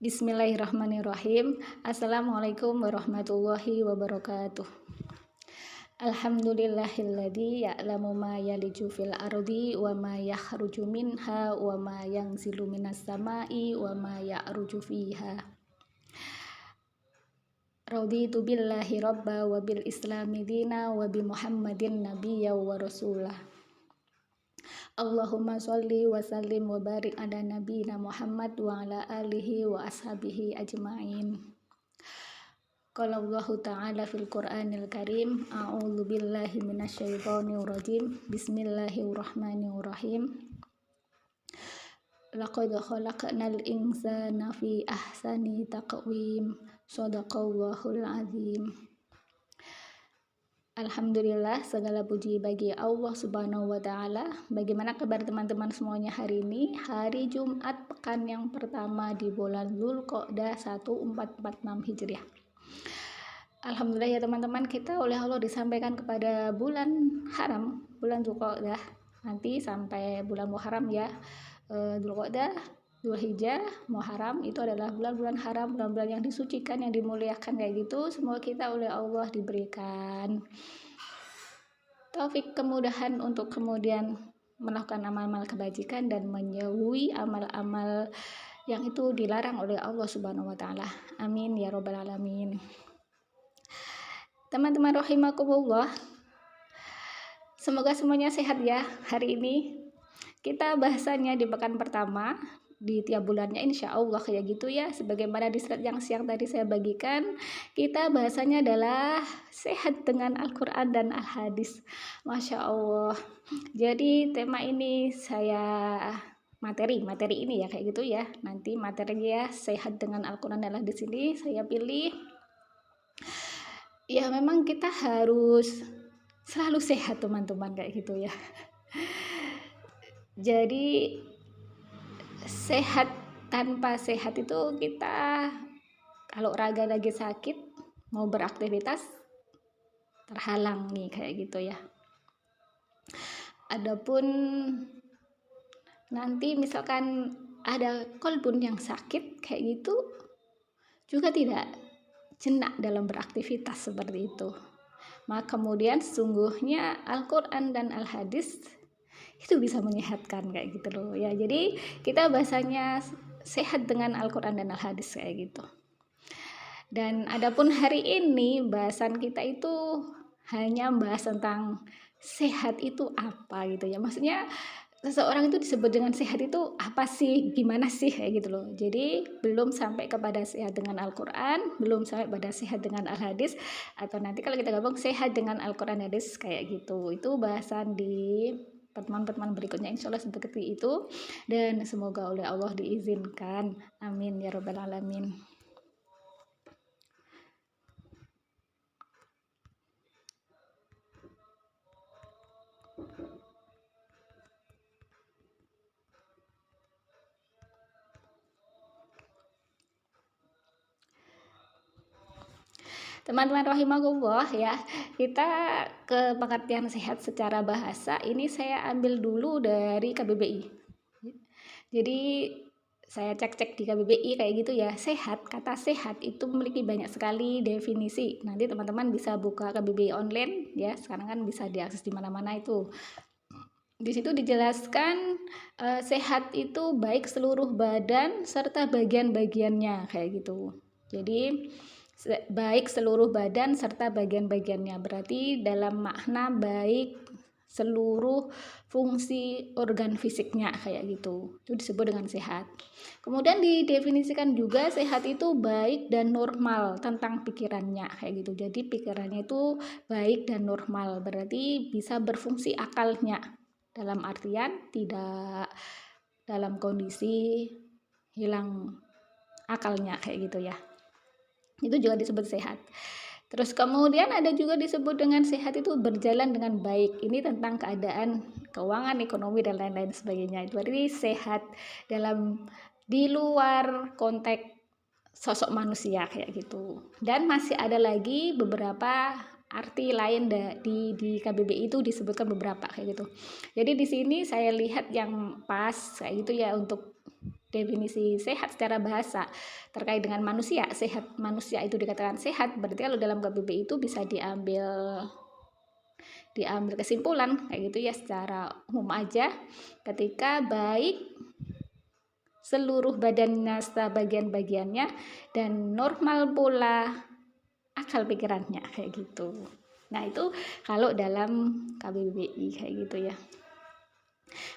Bismillahirrahmanirrahim. Assalamualaikum warahmatullahi wabarakatuh. Alhamdulillahilladzi ya'lamu ma yaliju fil ardi wa ma yakhruju minha wa ma yanzilu minas sama'i wa ma ya'ruju fiha. Raditu billahi rabba wa bil islami dina wa bi Muhammadin nabiyya wa rasulah. Allahumma sholli wa sallim wa barik ala nabiyina Muhammad wa ala alihi wa ashabihi ajma'in. Qala Allahu ta'ala fil Qur'anil Karim, a'udzu billahi minasyaitonir rajim. Bismillahirrahmanirrahim. Laqad khalaqnal insana fi ahsani taqwim. Shadaqallahul azim. Alhamdulillah, segala puji bagi Allah Subhanahu wa Ta'ala. Bagaimana kabar teman-teman semuanya hari ini? Hari Jumat pekan yang pertama di bulan Dzulqa'dah 1446 Hijriah. Alhamdulillah ya teman-teman, kita oleh Allah disampaikan kepada bulan haram, bulan Dzulqa'dah. Nanti sampai bulan Muharram ya. Dzulqa'dah, Dzulhijjah, Muharram itu adalah bulan-bulan haram, bulan-bulan yang disucikan, yang dimuliakan kayak gitu. Semoga kita oleh Allah diberikan taufik, kemudahan untuk kemudian melakukan amal-amal kebajikan dan menjauhi amal-amal yang itu dilarang oleh Allah Subhanahu wa Ta'ala. Amin ya robbal alamin. Teman-teman rahimakumullah, semoga semuanya sehat ya. Hari ini kita bahasanya di pekan pertama di tiap bulannya, insya Allah kayak gitu ya. Sebagaimana di slide yang siang tadi saya bagikan, kita bahasanya adalah sehat dengan Al-Quran dan Al-Hadis. Masya Allah. Jadi tema ini saya materi ini ya kayak gitu ya. Nanti materinya sehat dengan Al-Quran dan Al-Hadis ini saya pilih. Ya memang kita harus selalu sehat teman-teman kayak gitu ya. Jadi sehat tanpa sehat itu kita kalau raga lagi sakit mau beraktivitas terhalang nih kayak gitu ya. Adapun nanti misalkan ada kolbun yang sakit kayak gitu juga tidak jenak dalam beraktivitas seperti itu. Maka kemudian sesungguhnya Al-Quran dan Al-Hadis itu bisa menyehatkan kayak gitu loh ya. Jadi kita bahasanya sehat dengan Al-Quran dan Al-Hadis kayak gitu. Dan adapun hari ini bahasan kita itu hanya bahas tentang sehat itu apa gitu ya. Maksudnya seseorang itu disebut dengan sehat itu apa sih, gimana sih kayak gitu loh. Jadi belum sampai kepada sehat dengan Al-Quran, belum sampai pada sehat dengan Al-Hadis, atau nanti kalau kita gabung sehat dengan Al-Quran dan Hadis kayak gitu. Itu bahasan di pertemuan-pertemuan berikutnya, insya Allah seperti itu. Dan semoga oleh Allah diizinkan. Amin ya robbal alamin. Teman-teman rahimakumullah ya, kita ke pengertian sehat secara bahasa ini saya ambil dulu dari KBBI. Jadi saya cek-cek di KBBI kayak gitu ya. Sehat, kata sehat itu memiliki banyak sekali definisi. Nanti teman-teman bisa buka KBBI online ya. Sekarang kan bisa diakses di mana-mana itu. Di situ dijelaskan sehat itu baik seluruh badan serta bagian-bagiannya kayak gitu. Jadi baik seluruh badan serta bagian-bagiannya, berarti dalam makna baik seluruh fungsi organ fisiknya kayak gitu. Itu disebut dengan sehat. Kemudian didefinisikan juga sehat itu baik dan normal tentang pikirannya kayak gitu. Jadi pikirannya itu baik dan normal, berarti bisa berfungsi akalnya, dalam artian tidak dalam kondisi hilang akalnya kayak gitu ya. Itu juga disebut sehat. Terus kemudian ada juga disebut dengan sehat itu berjalan dengan baik. Ini tentang keadaan keuangan, ekonomi dan lain-lain sebagainya. Itu berarti sehat dalam di luar konteks sosok manusia kayak gitu. Dan masih ada lagi beberapa arti lain di KBBI itu disebutkan beberapa kayak gitu. Jadi di sini saya lihat yang pas kayak gitu ya untuk definisi sehat secara bahasa terkait dengan manusia. Sehat, manusia itu dikatakan sehat, berarti kalau dalam KBBI itu bisa diambil kesimpulan kayak gitu ya, secara umum aja, ketika baik seluruh badannya serta bagian-bagiannya dan normal pula akal pikirannya kayak gitu. Nah, itu kalau dalam KBBI kayak gitu ya.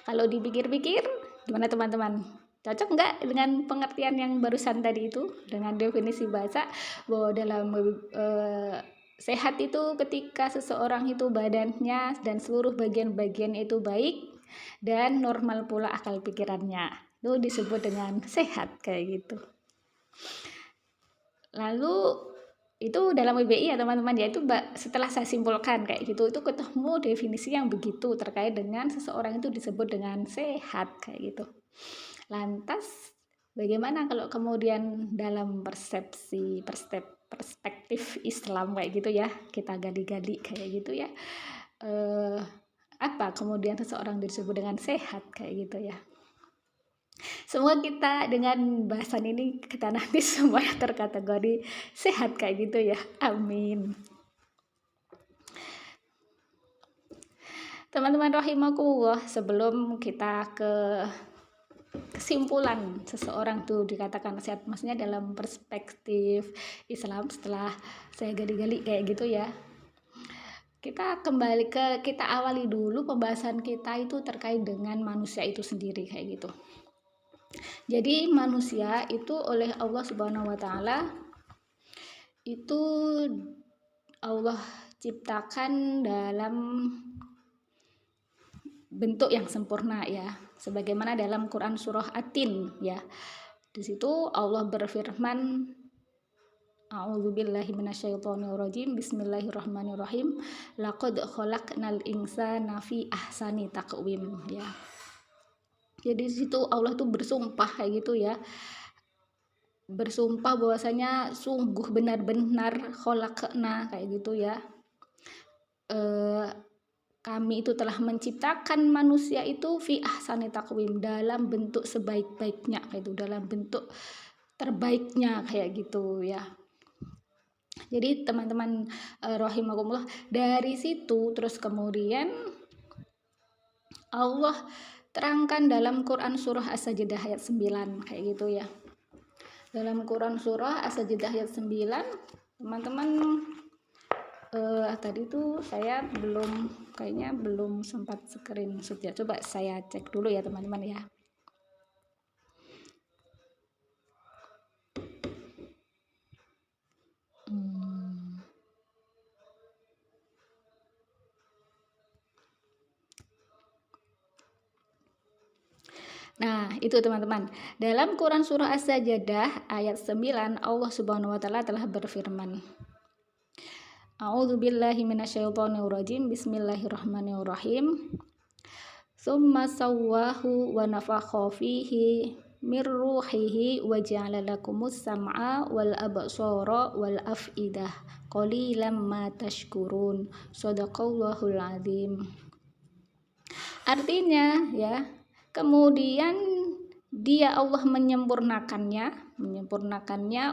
Kalau dipikir-pikir gimana teman-teman? Cocok nggak dengan pengertian yang barusan tadi itu, dengan definisi bahasa bahwa dalam sehat itu ketika seseorang itu badannya dan seluruh bagian-bagian itu baik dan normal pula akal pikirannya, itu disebut dengan sehat kayak gitu. Lalu itu dalam WBI ya teman-teman, yaitu setelah saya simpulkan kayak gitu, itu ketemu definisi yang begitu terkait dengan seseorang itu disebut dengan sehat kayak gitu. Lantas bagaimana kalau kemudian dalam perspektif Islam kayak gitu ya, kita gali-gali kayak gitu ya, apa kemudian seseorang disebut dengan sehat kayak gitu ya. Semua kita dengan bahasan ini kita nanti semuanya terkategori sehat kayak gitu ya. Amin. Teman-teman rahimakumullah, sebelum kita ke kesimpulan seseorang tuh dikatakan sehat, maksudnya dalam perspektif Islam, setelah saya gali-gali kayak gitu ya, kita awali dulu pembahasan kita itu terkait dengan manusia itu sendiri kayak gitu. Jadi manusia itu oleh Allah Subhanahu wa taala itu Allah ciptakan dalam bentuk yang sempurna ya, sebagaimana dalam Quran surah At-Tin ya. Di situ Allah berfirman, A'udzubillahi minasyaitonirrajim, Bismillahirrahmanirrahim, laqad khalaqnal insana fi ahsani taqwim ya. Jadi di situ Allah tuh bersumpah kayak gitu ya. Bersumpah bahwasanya sungguh benar-benar khalaqna kayak gitu ya. Kami itu telah menciptakan manusia itu fi ahsani taqwim, dalam bentuk sebaik-baiknya kayak itu, dalam bentuk terbaiknya kayak gitu ya. Jadi teman-teman rahimakumullah, dari situ terus kemudian Allah terangkan dalam Quran surah As-Sajdah ayat 9 kayak gitu ya. Dalam Quran surah As-Sajdah ayat 9, teman-teman tadi tuh saya kayaknya belum sempat screenshot ya. Coba saya cek dulu ya teman-teman ya. Nah, itu teman-teman. Dalam Quran surah As-Sajdah ayat 9, Allah Subhanahu wa taala telah berfirman, A'udzubillahi minasyaitonirrajim, Bismillahirrahmanirrahim. Tsumma sawwahu wa nafakha fihi mir ruhihi wa ja'ala lakumus sam'a wal absara wal af'idah qalilan ma tashkurun. Shadaqallahul azim. Artinya ya, kemudian dia Allah menyempurnakannya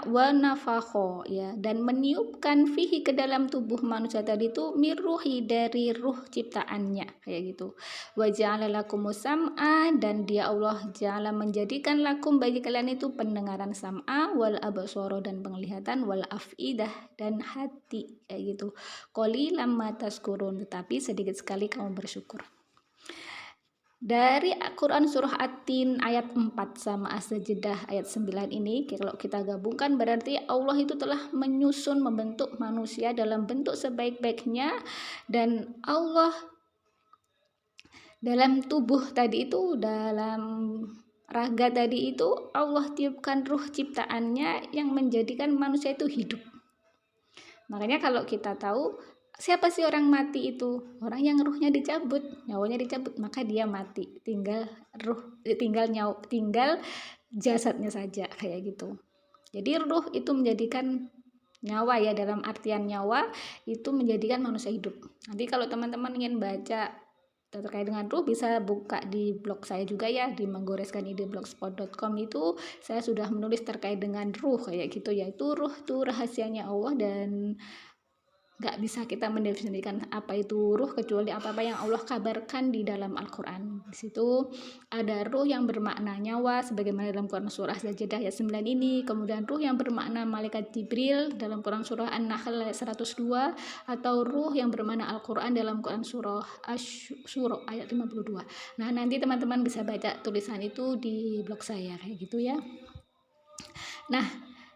wa nafakho ya, dan meniupkan fihi ke dalam tubuh manusia tadi itu mirruhi, dari ruh ciptaannya kayak gitu. Wa ja'ala lakumus sam'a, dan dia Allah ja'ala menjadikan lakum bagi kalian itu pendengaran sam'a, wal absara dan penglihatan, wal afidah dan hati kayak gitu. Qalilan ma tashkurun, tetapi sedikit sekali kamu bersyukur. Dari Quran surah At-Tin ayat 4 sama As-Sajdah ayat 9 ini, kalau kita gabungkan berarti Allah itu telah menyusun, membentuk manusia dalam bentuk sebaik-baiknya, dan Allah dalam tubuh tadi itu, dalam raga tadi itu, Allah tiupkan ruh ciptaannya yang menjadikan manusia itu hidup. Makanya kalau kita tahu siapa sih orang mati itu? Orang yang ruhnya dicabut, nyawanya dicabut, maka dia mati. Tinggal jasadnya saja kayak gitu. Jadi ruh itu menjadikan nyawa ya, dalam artian nyawa itu menjadikan manusia hidup. Nanti kalau teman-teman ingin baca terkait dengan ruh bisa buka di blog saya juga ya, di menggoreskanide.blogspot.com. Itu saya sudah menulis terkait dengan ruh kayak gitu ya. Itu ruh tuh rahasianya Allah dan nggak bisa kita mendefinisikan apa itu ruh kecuali apa-apa yang Allah kabarkan di dalam Al-Quran. Di situ ada ruh yang bermakna nyawa sebagaimana dalam Quran surah Sajdah ayat 9 ini, kemudian ruh yang bermakna malaikat Jibril dalam Quran surah An-Nahl ayat 102, atau ruh yang bermakna Al-Quran dalam Quran surah Asy-Syura ayat 52. Nah, nanti teman-teman bisa baca tulisan itu di blog saya kayak gitu ya. Nah,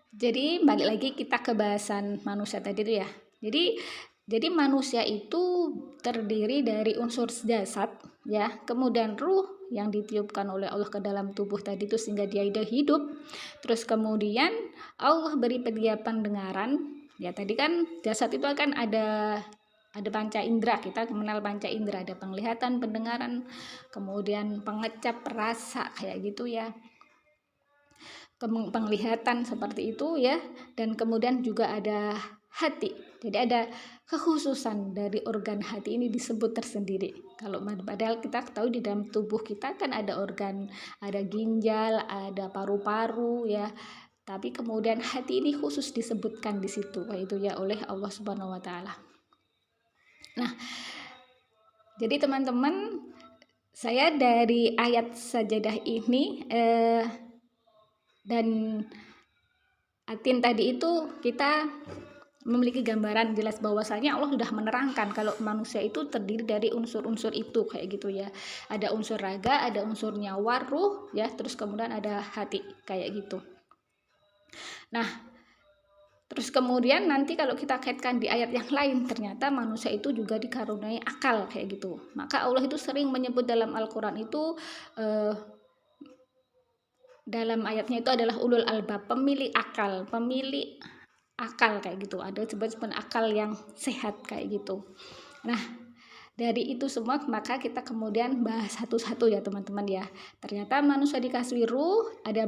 jadi balik lagi kita ke bahasan manusia tadi itu ya. Jadi manusia itu terdiri dari unsur jasad ya, kemudian ruh yang ditiupkan oleh Allah ke dalam tubuh tadi itu sehingga dia hidup. Terus kemudian Allah beri dia pendengaran. Ya tadi kan jasad itu akan ada panca indera, kita mengenal panca indera, ada penglihatan, pendengaran, kemudian pengecap, rasa kayak gitu ya. Penglihatan seperti itu ya, dan kemudian juga ada hati. Jadi ada kekhususan dari organ hati ini disebut tersendiri. Kalau padahal kita tahu di dalam tubuh kita kan ada organ, ada ginjal, ada paru-paru ya. Tapi kemudian hati ini khusus disebutkan di situ, itu ya oleh Allah Subhanahu wa taala. Nah, jadi teman-teman, saya dari ayat sajadah ini dan atin tadi itu kita memiliki gambaran jelas bahwasanya Allah sudah menerangkan kalau manusia itu terdiri dari unsur-unsur itu kayak gitu ya. Ada unsur raga, ada unsur nyawa, ruh ya, terus kemudian ada hati kayak gitu. Nah, terus kemudian nanti kalau kita kaitkan di ayat yang lain, ternyata manusia itu juga dikaruniai akal kayak gitu. Maka Allah itu sering menyebut dalam Al-Quran itu dalam ayatnya itu adalah ulul albab, pemilik akal kayak gitu. Ada sebut akal yang sehat kayak gitu. Nah, dari itu semua maka kita kemudian bahas satu-satu ya teman-teman ya. Ternyata manusia dikasih ruh, ada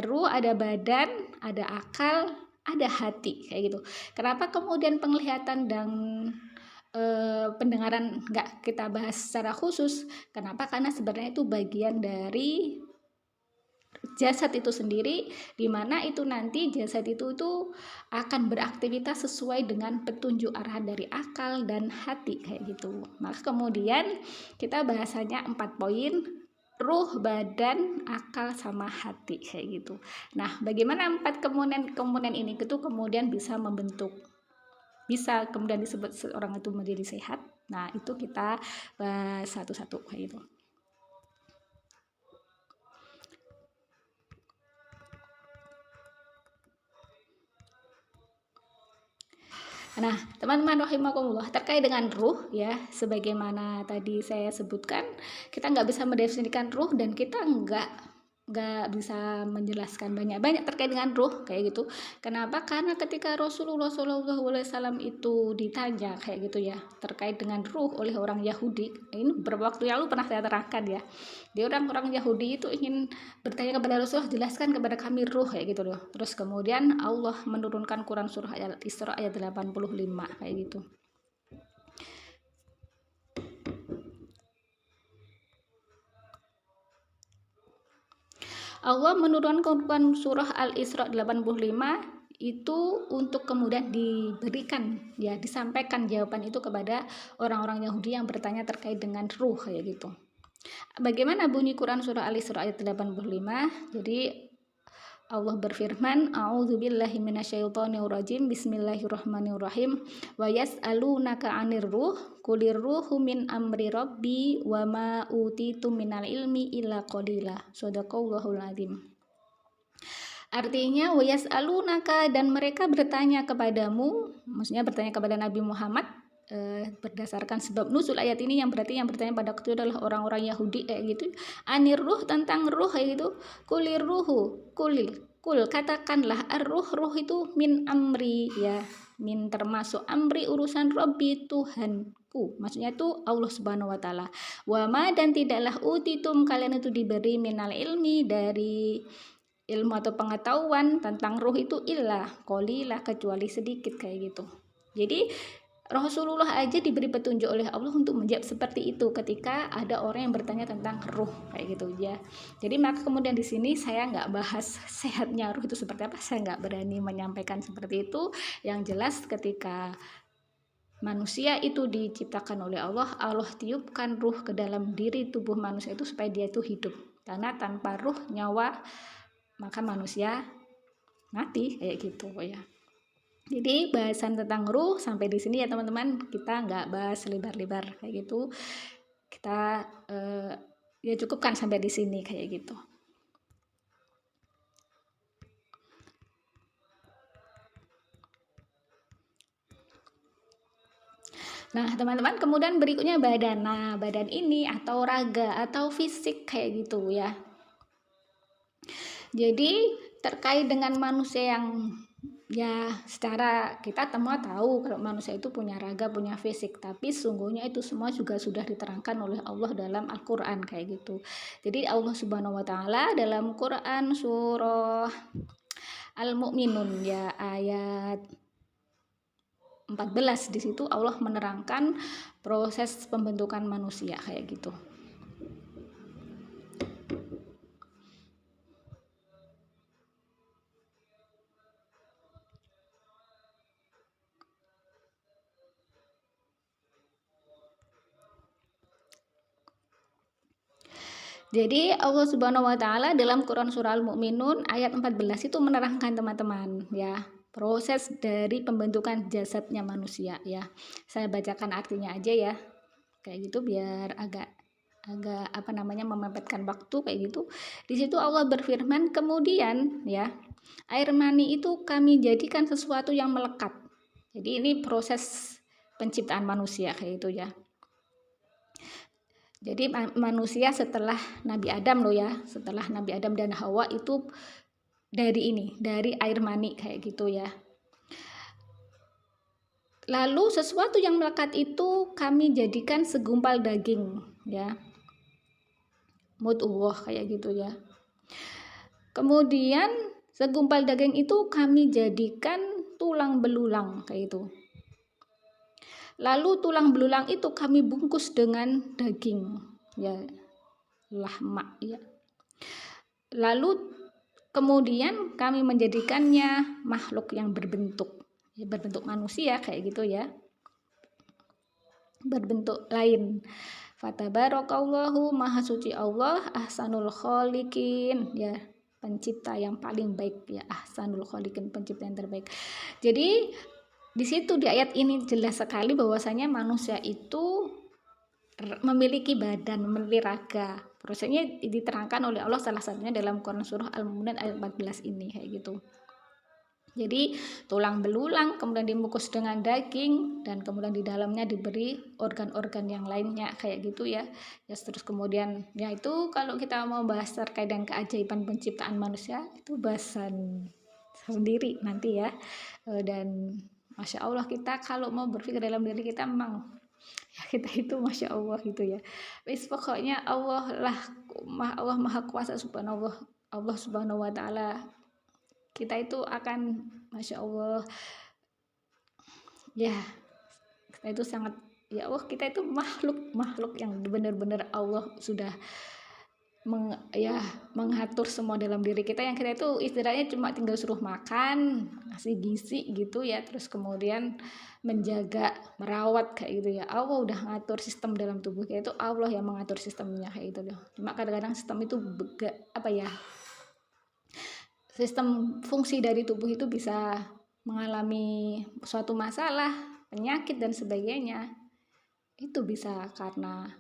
ruh, ada badan, ada akal, ada hati kayak gitu. Kenapa kemudian penglihatan dan pendengaran nggak kita bahas secara khusus? Kenapa? Karena sebenarnya itu bagian dari jasad itu sendiri, di mana itu nanti jasad itu akan beraktivitas sesuai dengan petunjuk arahan dari akal dan hati kayak gitu. Maka kemudian kita bahasanya 4 poin, ruh, badan, akal, sama hati kayak gitu. Nah, bagaimana 4 komponen ini itu kemudian bisa kemudian disebut seorang itu menjadi sehat. Nah, itu kita bahas satu-satu kayak gitu. Nah, teman-teman rahimakumullah, terkait dengan ruh ya, sebagaimana tadi saya sebutkan, kita nggak bisa mendefinisikan ruh dan kita nggak bisa menjelaskan banyak terkait dengan ruh kayak gitu. Kenapa? Karena ketika Rasulullah SAW itu ditanya kayak gitu ya terkait dengan ruh oleh orang Yahudi, ini beberapa waktu lalu pernah saya terangkan ya. Di orang-orang Yahudi itu ingin bertanya kepada Rasulullah, jelaskan kepada kami ruh kayak gitu loh. Terus kemudian Allah menurunkan Quran surah Al-Isra ayat 85 kayak gitu. Allah menurunkan Quran surah Al-Isra 85 itu untuk kemudian diberikan ya, disampaikan jawaban itu kepada orang-orang Yahudi yang bertanya terkait dengan ruh kayak gitu. Bagaimana bunyi Quran surah Al-Isra ayat 85? Jadi Allah berfirman, A'udzubillahi minasyaitonirrajim, Bismillahirrahmanirrahim. Wa yas'alunaka 'anir ruh, qulir ruhu min amri rabbi wa ma utitum minal ilmi illa qalila. Shadaqallahul azim. Artinya, wa yas'alunaka, dan mereka bertanya kepadamu, maksudnya bertanya kepada Nabi Muhammad, berdasarkan sebab nuzul ayat ini yang berarti yang bertanya pada itu adalah orang-orang Yahudi kayak gitu, anir ruh, tentang ruh kayak gitu, kulir ruhu, kul katakanlah ruh itu min amri ya, min termasuk amri urusan Rabbi Tuhanku, maksudnya itu Allah Subhanahu wa taala. Wama, dan tidaklah utitum kalian itu diberi minal ilmi, dari ilmu atau pengetahuan tentang ruh itu illa qalilah, kecuali sedikit kayak gitu. Jadi Rasulullah aja diberi petunjuk oleh Allah untuk menjawab seperti itu ketika ada orang yang bertanya tentang ruh kayak gitu ya. Jadi maka kemudian di sini saya nggak bahas sehatnya ruh itu seperti apa, saya nggak berani menyampaikan seperti itu. Yang jelas ketika manusia itu diciptakan oleh Allah, Allah tiupkan ruh ke dalam diri tubuh manusia itu supaya dia itu hidup. Karena tanpa ruh, nyawa, maka manusia mati kayak gitu ya. Jadi bahasan tentang ruh sampai di sini ya teman-teman, kita nggak bahas lebar-lebar kayak gitu. Kita ya cukupkan sampai di sini kayak gitu. Nah teman-teman, kemudian berikutnya badan. Nah badan ini atau raga atau fisik kayak gitu ya. Jadi terkait dengan manusia yang ya secara kita semua tahu kalau manusia itu punya raga, punya fisik, tapi sungguhnya itu semua juga sudah diterangkan oleh Allah dalam Al-Qur'an kayak gitu. Jadi Allah Subhanahu wa taala dalam Quran surah Al-Mu'minun ya ayat 14 di situ Allah menerangkan proses pembentukan manusia kayak gitu. Jadi Allah Subhanahu wa taala dalam Quran surah Al-Mu'minun ayat 14 itu menerangkan teman-teman ya, proses dari pembentukan jasadnya manusia ya. Saya bacakan artinya aja ya. Kayak gitu biar agak memepetkan waktu kayak gitu. Di situ Allah berfirman, kemudian ya, air mani itu kami jadikan sesuatu yang melekat. Jadi ini proses penciptaan manusia kayak gitu ya. Jadi manusia setelah Nabi Adam loh ya, setelah Nabi Adam dan Hawa itu dari air mani kayak gitu ya. Lalu sesuatu yang melekat itu kami jadikan segumpal daging ya. Mudghah kayak gitu ya. Kemudian segumpal daging itu kami jadikan tulang belulang kayak itu. Lalu tulang belulang itu kami bungkus dengan daging ya, lahma ya. Lalu kemudian kami menjadikannya makhluk yang berbentuk manusia kayak gitu ya, berbentuk lain. Fatabarakallahu, maha suci Allah, ahsanul khaliqin ya, pencipta yang paling baik ya, ahsanul khaliqin, pencipta yang terbaik. Jadi di situ di ayat ini jelas sekali bahwasanya manusia itu memiliki badan, memiliki raga. Prosesnya diterangkan oleh Allah salah satunya dalam Quran surah Al-Mu'minun ayat 14 ini kayak gitu. Jadi tulang belulang kemudian dibungkus dengan daging dan kemudian di dalamnya diberi organ-organ yang lainnya kayak gitu ya. Ya terus kemudian ya itu kalau kita mau bahas terkait dengan keajaiban penciptaan manusia itu bahasan sendiri nanti ya. Dan Masya Allah kita kalau mau berpikir dalam diri kita memang ya kita itu Masya Allah gitu ya. Wis pokoknya Allah maha kuasa subhanallah, Allah Subhanahu wa taala. Kita itu akan Masya Allah ya, kita itu sangat ya Allah, kita itu makhluk yang benar-benar Allah sudah mengatur semua dalam diri kita, yang kita itu istilahnya cuma tinggal suruh makan, ngasih gizi gitu ya, terus kemudian menjaga, merawat kayak gitu ya. Allah udah ngatur sistem dalam tubuh kita, itu Allah yang mengatur sistemnya kayak gitu loh. Cuma kadang-kadang sistem itu sistem fungsi dari tubuh itu bisa mengalami suatu masalah, penyakit dan sebagainya. Itu bisa karena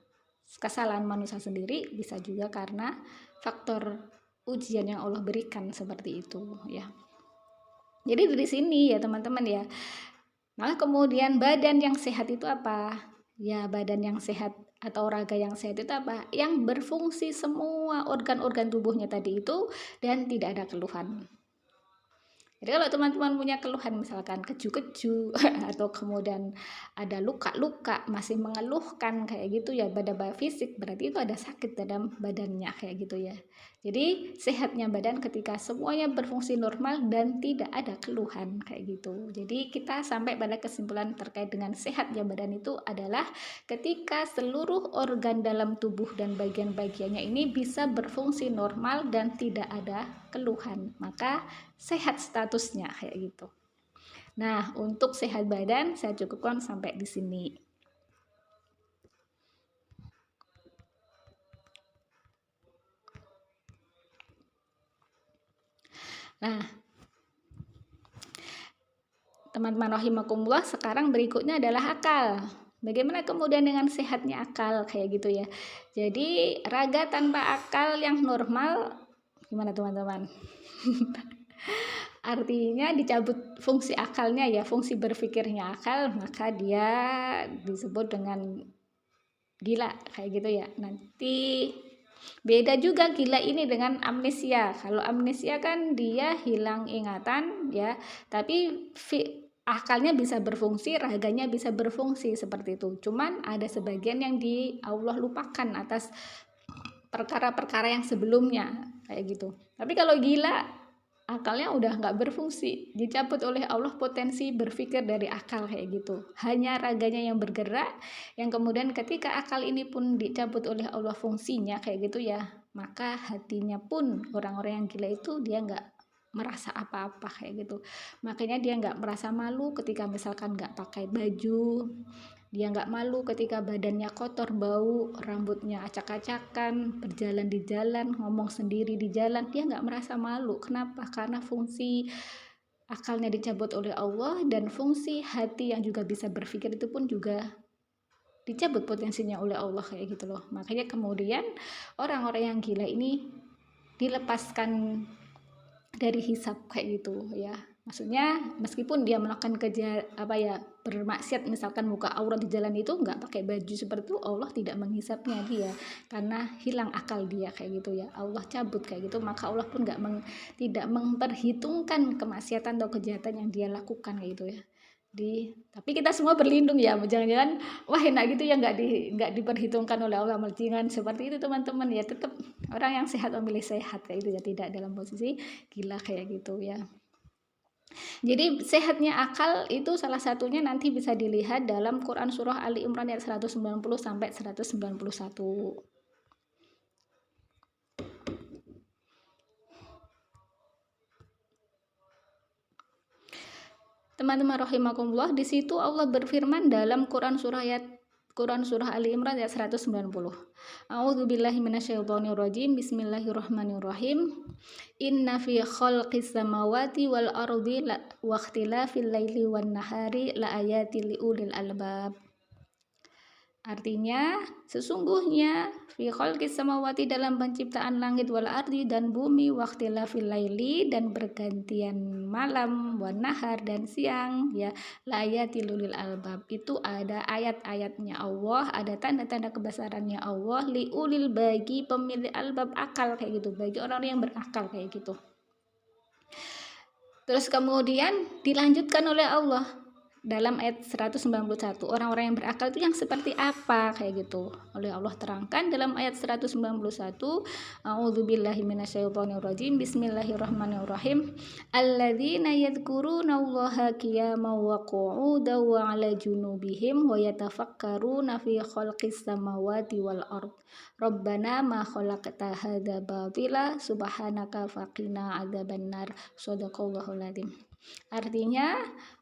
kesalahan manusia sendiri, bisa juga karena faktor ujian yang Allah berikan seperti itu ya. Jadi dari sini ya teman-teman ya. Nah kemudian badan yang sehat itu apa? Ya badan yang sehat atau raga yang sehat itu apa? Yang berfungsi semua organ-organ tubuhnya tadi itu dan tidak ada keluhan. Jadi kalau teman-teman punya keluhan misalkan keju-keju atau kemudian ada luka-luka masih mengeluhkan kayak gitu ya pada fisik, berarti itu ada sakit dalam badannya kayak gitu ya. Jadi sehatnya badan ketika semuanya berfungsi normal dan tidak ada keluhan kayak gitu. Jadi kita sampai pada kesimpulan terkait dengan sehatnya badan itu adalah ketika seluruh organ dalam tubuh dan bagian-bagiannya ini bisa berfungsi normal dan tidak ada keluhan, maka sehat statusnya kayak gitu. Nah, untuk sehat badan saya cukupkan sampai di sini. Nah, teman-teman rahimakumullah, sekarang berikutnya adalah akal. Bagaimana kemudian dengan sehatnya akal kayak gitu ya. Jadi raga tanpa akal yang normal gimana teman-teman? Artinya dicabut fungsi akalnya ya, fungsi berpikirnya akal, maka dia disebut dengan gila kayak gitu ya. Nanti beda juga gila ini dengan amnesia. Kalau amnesia kan dia hilang ingatan ya, tapi akalnya bisa berfungsi, raganya bisa berfungsi seperti itu. Cuman ada sebagian yang Allah lupakan atas perkara-perkara yang sebelumnya kayak gitu. Tapi kalau gila, akalnya udah nggak berfungsi, dicabut oleh Allah potensi berpikir dari akal kayak gitu. Hanya raganya yang bergerak, yang kemudian ketika akal ini pun dicabut oleh Allah fungsinya kayak gitu ya, maka hatinya pun orang-orang yang gila itu dia nggak merasa apa-apa kayak gitu. Makanya dia nggak merasa malu ketika misalkan nggak pakai baju, dia nggak malu ketika badannya kotor, bau, rambutnya acak-acakan, berjalan di jalan, ngomong sendiri di jalan, dia nggak merasa malu. Kenapa? Karena fungsi akalnya dicabut oleh Allah dan fungsi hati yang juga bisa berpikir itu pun juga dicabut potensinya oleh Allah kayak gitu loh. Makanya kemudian orang-orang yang gila ini dilepaskan dari hisab kayak gitu ya. Maksudnya meskipun dia melakukan bermaksiat, misalkan buka aurat di jalan itu nggak pakai baju seperti itu, Allah tidak menghisapnya dia karena hilang akal dia kayak gitu ya. Allah cabut kayak gitu, maka Allah pun tidak memperhitungkan kemaksiatan atau kejahatan yang dia lakukan kayak gitu ya. Tapi kita semua berlindung ya, jangan-jangan wah enak gitu ya, nggak diperhitungkan oleh Allah. Jangan seperti itu teman-teman ya, tetap orang yang sehat memilih sehat kayak gitu ya, tidak dalam posisi gila kayak gitu ya. Jadi sehatnya akal itu salah satunya nanti bisa dilihat dalam Quran surah Ali Imran ayat 190 sampai 191. Teman-teman rahimakumullah, di situ Allah berfirman dalam Quran surah Ali Imran ayat 190. A'udzubillahi minasyaitonirrajim. Bismillahirrahmanirrahim. Inna fi khalqis samawati wal ardi wa ikhtilafil laili wan nahari la ayatil liulil albab. Artinya, sesungguhnya fi khalqis samawati, dalam penciptaan langit wal ardi dan bumi, waqtilafil laili, dan bergantian malam, wan nahar, dan siang ya, la ayatil lil albab, itu ada ayat-ayatnya Allah, ada tanda-tanda kebesarannya Allah, liulil, bagi pemilik albab akal kayak gitu, bagi orang yang berakal kayak gitu. Terus kemudian dilanjutkan oleh Allah dalam ayat 191, orang-orang yang berakal itu yang seperti apa kayak gitu. Oleh Allah terangkan dalam ayat 191, a'udzubillahi minasyaitonirrajim. Bismillahirrahmanirrahim. Alladzina yadhkurunallaha qiyaman wa qu'udan wa 'ala junubihim wa yatafakkaruna fi khalqis samawati wal ard. Rabbana ma khalaqta hadza batila subhanaka faqina adzabannar. Shadaqallahul adzim. Artinya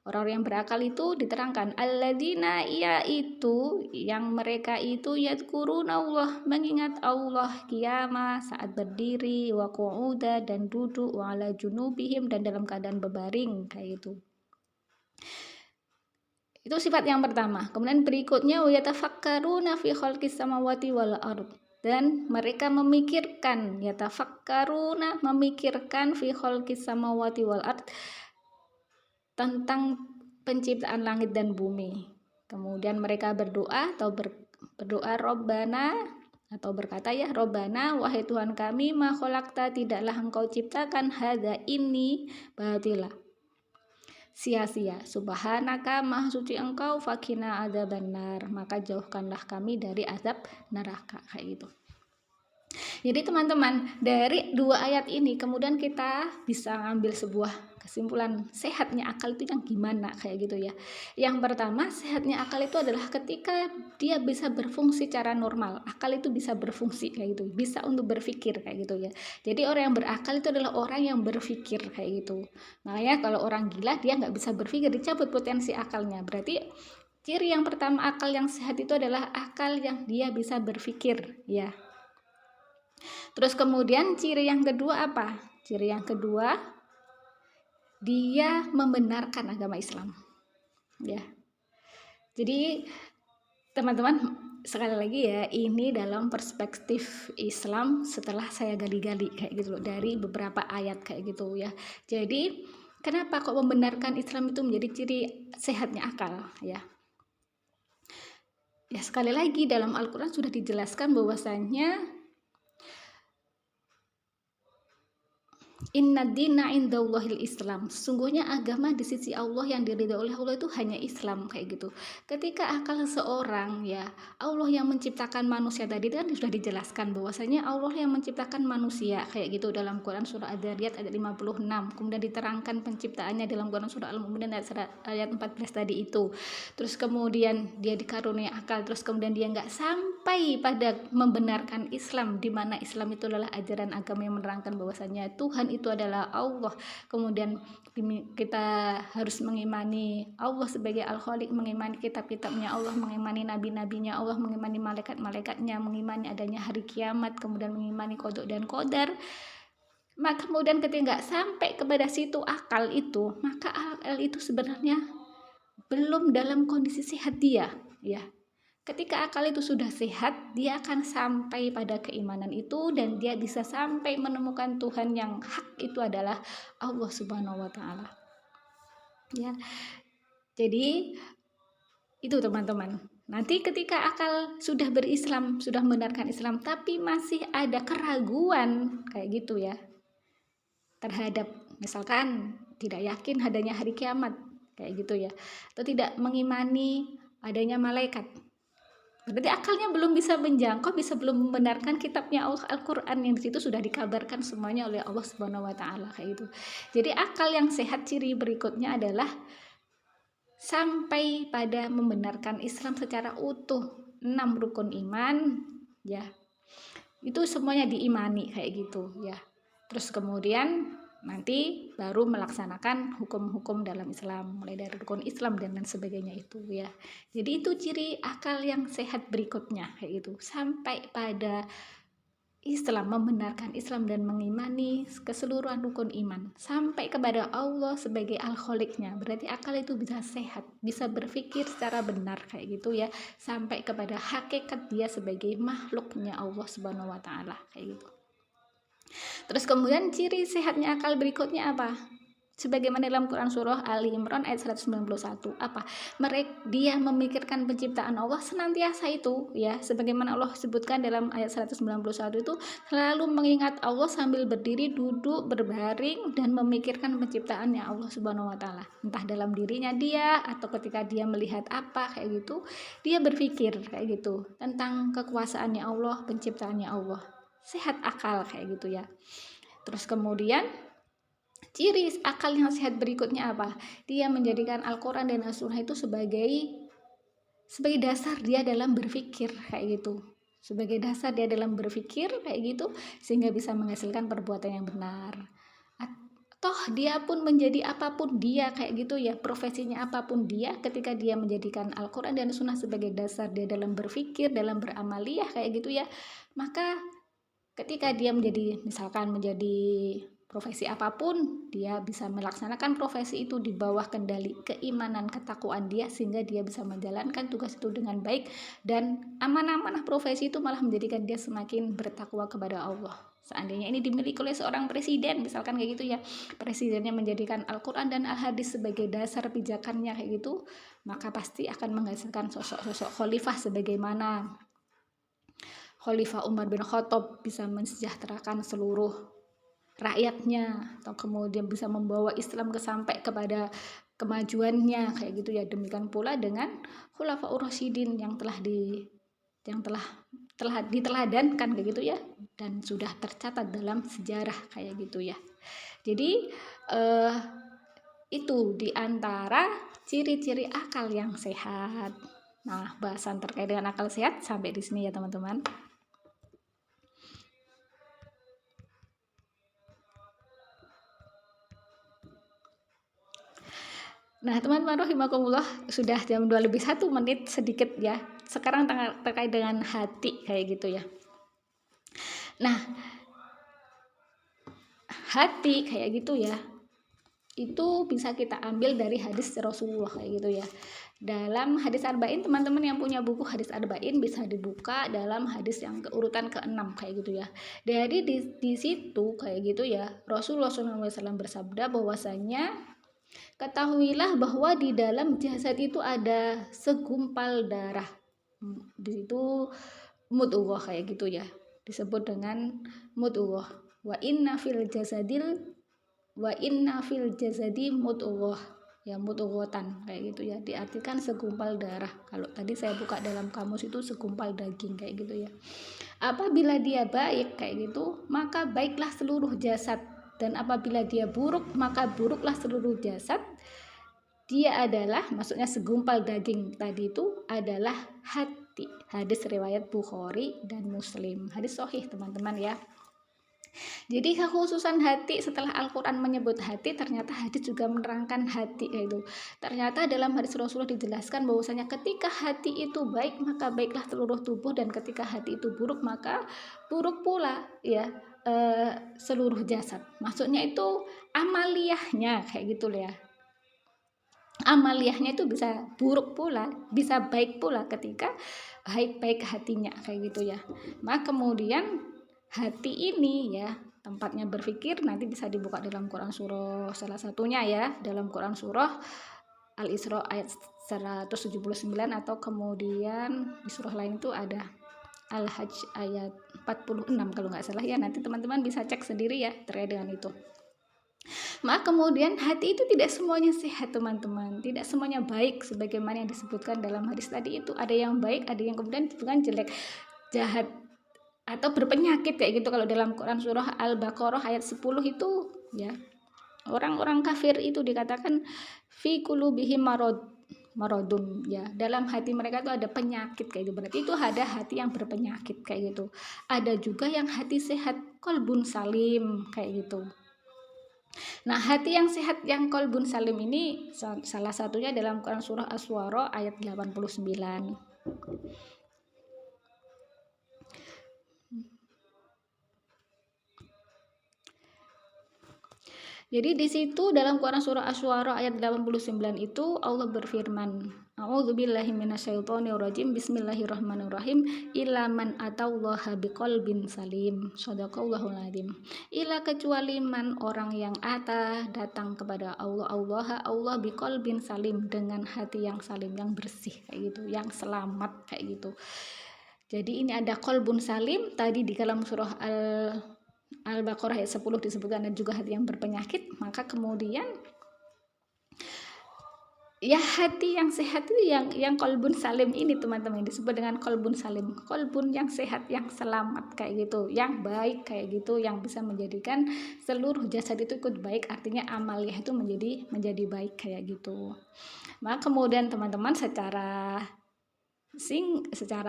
orang yang berakal itu diterangkan alladzina, yaitu yang mereka itu yadhkuruna Allah, mengingat Allah, qiyama, saat berdiri, wa qu'uda, dan duduk, wa ala junubihim, dan dalam keadaan berbaring kayak itu. Itu sifat yang pertama. Kemudian berikutnya wa yatafakkaruna fi khalqis samawati wal ard, dan mereka memikirkan, yatafakkaruna, memikirkan, fi khalqis samawati wal ard, tentang penciptaan langit dan bumi. Kemudian mereka berdoa berdoa Robbana, atau berkata ya Robbana, wahai Tuhan kami, ma khalaqta, tidaklah engkau ciptakan, hadza, ini, batila, sia-sia, subhanaka, maha suci engkau, fakina adzabannar, maka jauhkanlah kami dari azab neraka kayak gitu. Jadi teman-teman, dari dua ayat ini kemudian kita bisa ngambil sebuah kesimpulan sehatnya akal itu yang gimana kayak gitu ya. Yang pertama, sehatnya akal itu adalah ketika dia bisa berfungsi secara normal. Akal itu bisa berfungsi kayak gitu, bisa untuk berpikir kayak gitu ya. Jadi orang yang berakal itu adalah orang yang berpikir kayak gitu. Makanya kalau orang gila dia nggak bisa berpikir, dicabut potensi akalnya. Berarti ciri yang pertama akal yang sehat itu adalah akal yang dia bisa berpikir ya. Terus kemudian ciri yang kedua apa? Ciri yang kedua, dia membenarkan agama Islam. Ya. Jadi teman-teman, sekali lagi ya, ini dalam perspektif Islam setelah saya gali-gali kayak gitu loh, dari beberapa ayat kayak gitu ya. Jadi kenapa kok membenarkan Islam itu menjadi ciri sehatnya akal ya? Ya sekali lagi dalam Al-Quran sudah dijelaskan bahwasanya Inna dina indallahil Islam. Sungguhnya agama di sisi Allah yang diridhoi oleh Allah itu hanya Islam kayak gitu. Ketika akal seorang ya, Allah yang menciptakan manusia tadi kan sudah dijelaskan bahwasanya Allah yang menciptakan manusia kayak gitu dalam Quran surah Ad-Dzariyat ayat 56. Kemudian diterangkan penciptaannya dalam Quran surah Al-Mu'minun ayat 14 tadi itu. Terus kemudian dia dikaruniai akal, terus kemudian dia nggak sampai pada membenarkan Islam, di mana Islam itu adalah ajaran agama yang menerangkan bahwasanya Tuhan itu adalah Allah. Kemudian kita harus mengimani Allah sebagai Al-Khaliq, mengimani kitab-kitabnya Allah, mengimani nabi-nabinya Allah, mengimani malaikat-malaikatnya, mengimani adanya hari kiamat, kemudian mengimani qada dan qadar. Maka kemudian ketika nggak sampai kepada situ akal itu, maka akal itu sebenarnya belum dalam kondisi sehat dia ya. Ketika akal itu sudah sehat, dia akan sampai pada keimanan itu dan dia bisa sampai menemukan Tuhan yang hak itu adalah Allah Subhanahu wa taala. Ya. Jadi itu teman-teman. Nanti ketika akal sudah berislam, sudah membenarkan Islam tapi masih ada keraguan kayak gitu ya. Terhadap misalkan tidak yakin adanya hari kiamat kayak gitu ya. Atau tidak mengimani adanya malaikat. Berarti akalnya belum bisa menjangkau, bisa belum membenarkan kitabnya Allah Al-Quran yang di situ sudah dikabarkan semuanya oleh Allah Subhanahu wa taala kayak gitu. Jadi akal yang sehat ciri berikutnya adalah sampai pada membenarkan Islam secara utuh. 6 rukun iman ya. Itu semuanya diimani kayak gitu ya. Terus kemudian nanti baru melaksanakan hukum-hukum dalam Islam, mulai dari rukun Islam dan lain sebagainya itu ya. Jadi itu ciri akal yang sehat berikutnya kayak gitu, sampai pada Islam, membenarkan Islam dan mengimani keseluruhan rukun iman sampai kepada Allah sebagai Al-Khaliqnya. Berarti akal itu bisa sehat, bisa berpikir secara benar kayak gitu ya, sampai kepada hakikat dia sebagai makhluknya Allah Subhanahu wa taala kayak gitu. Terus kemudian ciri sehatnya akal berikutnya apa? Sebagaimana dalam Quran surah Ali Imran ayat 191 apa? Dia memikirkan penciptaan Allah senantiasa itu ya, sebagaimana Allah sebutkan dalam ayat 191 itu, selalu mengingat Allah sambil berdiri, duduk, berbaring dan memikirkan penciptaannya Allah Subhanahu wa taala. Entah dalam dirinya dia atau ketika dia melihat apa kayak gitu, dia berpikir kayak gitu tentang kekuasaannya Allah, penciptaannya Allah. Sehat akal kayak gitu ya. Terus kemudian ciri akal yang sehat berikutnya apa? Dia menjadikan Al-Quran dan As-Sunnah itu sebagai dasar dia dalam berpikir kayak gitu. Sebagai dasar dia dalam berpikir kayak gitu sehingga bisa menghasilkan perbuatan yang benar. Toh dia pun menjadi apapun dia kayak gitu ya, profesinya apapun dia, ketika dia menjadikan Al-Quran dan Sunnah sebagai dasar dia dalam berpikir, dalam beramaliyah kayak gitu ya, maka ketika dia misalkan menjadi profesi apapun, dia bisa melaksanakan profesi itu di bawah kendali keimanan, ketakwaan dia, sehingga dia bisa menjalankan tugas itu dengan baik, dan amanah-amanah profesi itu malah menjadikan dia semakin bertakwa kepada Allah. Seandainya ini dimiliki oleh seorang presiden, misalkan kayak gitu ya, presidennya menjadikan Al-Quran dan Al-Hadis sebagai dasar pijakannya kayak gitu, maka pasti akan menghasilkan sosok-sosok khalifah sebagaimana Khalifah Umar bin Khattab bisa mensejahterakan seluruh rakyatnya, atau kemudian bisa membawa Islam sampai kepada kemajuannya kayak gitu ya. Demikian pula dengan Khulafaur Rasyidin yang telah telah diteladankan kayak gitu ya, dan sudah tercatat dalam sejarah kayak gitu ya. Jadi itu diantara ciri-ciri akal yang sehat. Nah, bahasan terkait dengan akal sehat sampai di sini ya teman-teman. Nah, teman-teman rahimakumullah, sudah jam 2 lebih 1 menit sedikit ya. Sekarang terkait dengan hati kayak gitu ya. Nah, hati kayak gitu ya, itu bisa kita ambil dari hadis Rasulullah kayak gitu ya. Dalam hadis Arba'in, teman-teman yang punya buku hadis Arba'in bisa dibuka dalam hadis yang urutan ke-6 kayak gitu ya. Jadi di situ kayak gitu ya, Rasulullah SAW bersabda bahwasanya ketahuilah bahwa di dalam jasad itu ada segumpal darah. Di situ mudghah kayak gitu ya. Disebut dengan mudghah. Wa inna fil jasadi mudghah. Ya, mudghatan kayak gitu ya. Diartikan segumpal darah. Kalau tadi saya buka dalam kamus itu segumpal daging kayak gitu ya. Apabila dia baik kayak gitu, maka baiklah seluruh jasad, dan apabila dia buruk, maka buruklah seluruh jasad. Dia adalah, maksudnya segumpal daging tadi itu adalah hati. Hadis riwayat Bukhari dan Muslim. Hadis sahih teman-teman ya. Jadi kekhususan hati, setelah Al-Quran menyebut hati, ternyata hadis juga menerangkan hati itu. Ternyata dalam hadis Rasulullah dijelaskan bahwasanya ketika hati itu baik, maka baiklah seluruh tubuh, dan ketika hati itu buruk, maka buruk pula ya seluruh jasad. Maksudnya itu amaliyahnya kayak gitu ya. Amaliyahnya itu bisa buruk pula, bisa baik pula ketika baik hatinya kayak gitu ya. Maka kemudian hati ini ya, tempatnya berpikir, nanti bisa dibuka dalam Quran surah salah satunya ya, dalam Quran surah Al-Isra ayat 179, atau kemudian di surah lain itu ada Al-Hajj ayat 46 kalau nggak salah ya. Nanti teman-teman bisa cek sendiri ya terkait dengan itu. Maka kemudian hati itu tidak semuanya sehat teman-teman, tidak semuanya baik sebagaimana yang disebutkan dalam hadis tadi itu. Ada yang baik, ada yang kemudian bukan jelek, jahat, atau berpenyakit kayak gitu. Kalau dalam Quran surah Al-Baqarah ayat 10 itu ya, orang-orang kafir itu dikatakan fi qulubihim maradun ya, dalam hati mereka itu ada penyakit kayak gitu. Berarti itu ada hati yang berpenyakit kayak gitu. Ada juga yang hati sehat, qalbun salim kayak gitu. Nah, hati yang sehat yang qalbun salim ini salah satunya dalam Quran surah Asy-Syu'ara ayat 89. Jadi di situ dalam Quran surah Asy-Syu'ara ayat 89 itu Allah berfirman, A'udzubillahi minasyaitonirrajim, Bismillahirrahmanirrahim, illa man atallaha biqalbin salim. Shadaqallahul adzim. Illa kecuali man, orang yang datang kepada Allah biqalbin salim, dengan hati yang salim, yang bersih kayak gitu, yang selamat kayak gitu. Jadi ini ada qalbun salim tadi di dalam surah Al-Baqarah ayat 10 disebutkan, dan juga hati yang berpenyakit. Maka kemudian ya hati yang sehat itu yang qalbun salim ini teman-teman, disebut dengan qalbun salim, qalbun yang sehat, yang selamat kayak gitu, yang baik kayak gitu, yang bisa menjadikan seluruh jasad itu ikut baik, artinya amaliyah itu menjadi baik kayak gitu. Maka kemudian teman-teman secara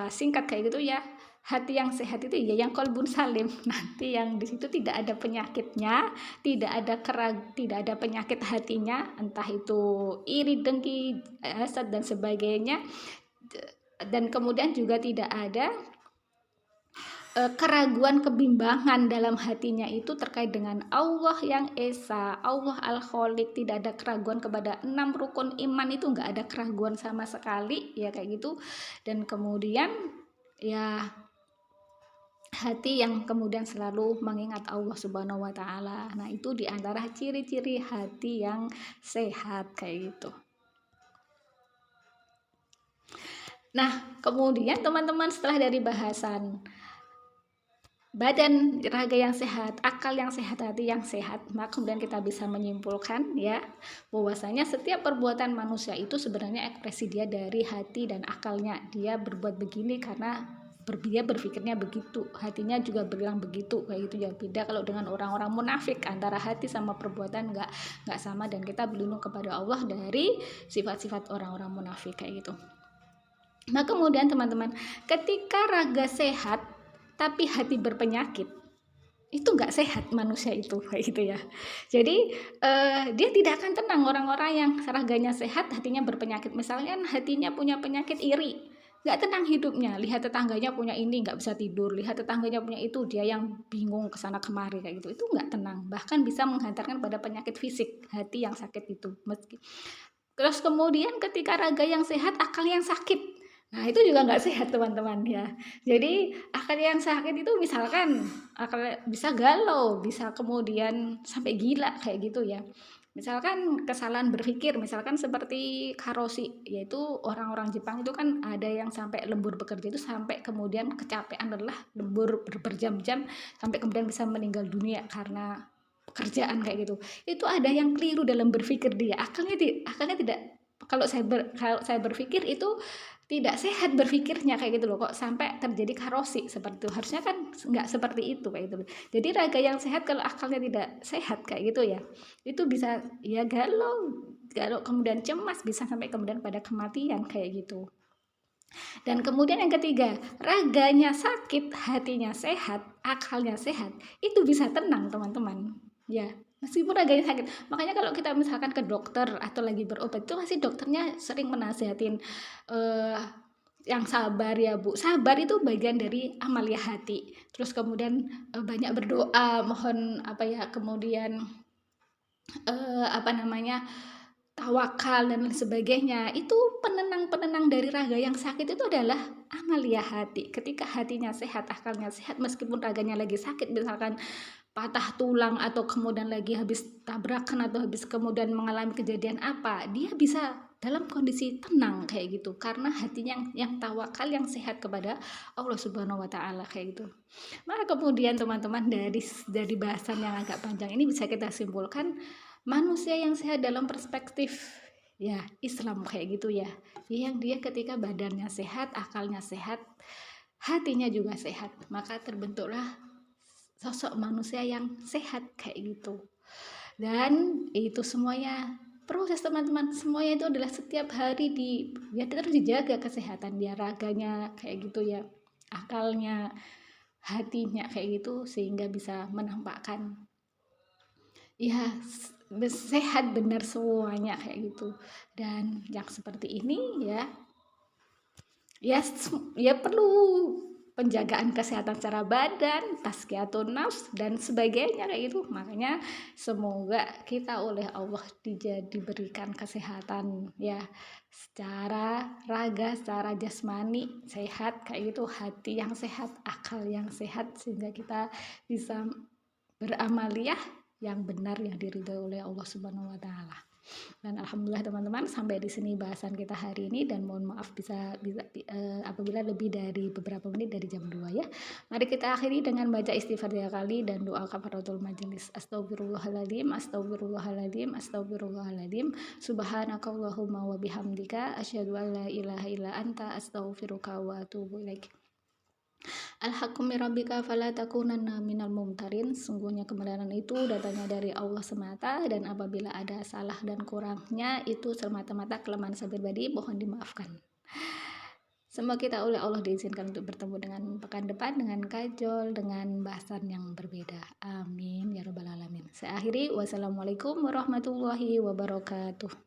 singkat kayak gitu ya, hati yang sehat itu ya yang qalbun salim, nanti yang di situ tidak ada penyakitnya, tidak ada penyakit hatinya, entah itu iri, dengki, hasad dan sebagainya, dan kemudian juga tidak ada keraguan, kebimbangan dalam hatinya itu terkait dengan Allah yang Esa, Allah Al-Khaliq. Tidak ada keraguan kepada 6 rukun iman, itu nggak ada keraguan sama sekali ya kayak gitu. Dan kemudian ya hati yang kemudian selalu mengingat Allah Subhanahu wa Ta'ala. Nah, itu diantara ciri-ciri hati yang sehat kayak gitu. Nah, kemudian teman-teman, setelah dari bahasan badan raga yang sehat, akal yang sehat, hati yang sehat, maka kemudian kita bisa menyimpulkan ya bahwasanya setiap perbuatan manusia itu sebenarnya ekspresi dia dari hati dan akalnya. Dia berbuat begini karena dia berpikirnya begitu, hatinya juga bilang begitu, kayak gitu ya. Beda kalau dengan orang-orang munafik, antara hati sama perbuatan nggak sama, dan kita berlindung kepada Allah dari sifat-sifat orang-orang munafik kayak gitu. Nah kemudian teman-teman, ketika raga sehat tapi hati berpenyakit, itu nggak sehat manusia itu, kayak gitu ya. Jadi dia tidak akan tenang. Orang-orang yang raganya sehat hatinya berpenyakit, misalnya hatinya punya penyakit iri, nggak tenang hidupnya. Lihat tetangganya punya ini, nggak bisa tidur. Lihat tetangganya punya itu, dia yang bingung kesana kemari kayak gitu. Itu nggak tenang, bahkan bisa menghantarkan pada penyakit fisik hati yang sakit itu. Terus kemudian ketika raga yang sehat, akal yang sakit. Nah itu juga nggak sehat teman-teman ya. Jadi akal yang sakit itu misalkan akal bisa galau, bisa kemudian sampai gila kayak gitu ya. Misalkan kesalahan berpikir, misalkan seperti karoshi, yaitu orang-orang Jepang itu kan ada yang sampai lembur bekerja itu sampai kemudian kecapean lelah, lembur berjam-jam sampai kemudian bisa meninggal dunia karena pekerjaan kayak gitu. Itu ada yang keliru dalam berpikir dia. Akalnya tidak, kalau saya berpikir itu tidak sehat berpikirnya kayak gitu loh, kok sampai terjadi karosi seperti itu. Harusnya kan nggak seperti itu kayak gitu. Jadi raga yang sehat kalau akalnya tidak sehat kayak gitu ya, itu bisa ya galau kemudian cemas, bisa sampai kemudian pada kematian kayak gitu. Dan kemudian yang ketiga, raganya sakit, hatinya sehat, akalnya sehat, itu bisa tenang teman-teman ya, meskipun raganya sakit. Makanya kalau kita misalkan ke dokter atau lagi berobat itu pasti dokternya sering menasihatin yang sabar ya Bu. Sabar itu bagian dari amalia hati. Terus kemudian banyak berdoa, mohon kemudian tawakal dan lain sebagainya. Itu penenang dari raga yang sakit itu adalah amalia hati. Ketika hatinya sehat, akalnya sehat, meskipun raganya lagi sakit, misalkan patah tulang atau kemudian lagi habis tabrakan atau habis kemudian mengalami kejadian apa, dia bisa dalam kondisi tenang kayak gitu, karena hatinya yang tawakal, yang sehat kepada Allah Subhanahu wa taala kayak gitu. Maka kemudian teman-teman, dari bahasan yang agak panjang ini bisa kita simpulkan manusia yang sehat dalam perspektif ya Islam kayak gitu ya, yang dia ketika badannya sehat, akalnya sehat, hatinya juga sehat, maka terbentuklah sosok manusia yang sehat kayak gitu. Dan itu semuanya proses teman-teman, semuanya itu adalah setiap hari ya terus dijaga kesehatan dia, raganya kayak gitu ya, akalnya, hatinya kayak gitu, sehingga bisa menampakkan ya sehat benar semuanya kayak gitu. Dan yang seperti ini ya perlu penjagaan kesehatan secara badan, tazkiyatun nafs dan sebagainya kayak gitu. Makanya semoga kita oleh Allah diberikan kesehatan ya, secara raga, secara jasmani sehat kayak gitu, hati yang sehat, akal yang sehat, sehingga kita bisa beramaliyah yang benar, yang diridhoi oleh Allah Subhanahu wa taala. Dan alhamdulillah teman-teman, sampai di sini bahasan kita hari ini, dan mohon maaf apabila lebih dari beberapa menit dari jam 2 ya. Mari kita akhiri dengan baca istighfar 3 kali dan doa kafaratul majelis. Astagfirullahaladzim, astagfirullahaladzim, astagfirullahaladzim. Subhanakallahumma wa bihamdika asyhadu an la ilaha illa anta astaghfiruka wa atubu ilaik. Al-haqqu min rabbika fala takunanna minal mumtarin. Sungguhnya kebenaran itu datangnya dari Allah semata, dan apabila ada salah dan kurangnya itu semata-mata kelemahan saya pribadi, mohon dimaafkan. Semoga kita oleh Allah diizinkan untuk bertemu dengan pekan depan dengan kajol, dengan bahasan yang berbeda. Amin ya rabbal alamin. Saya akhiri, wassalamualaikum warahmatullahi wabarakatuh.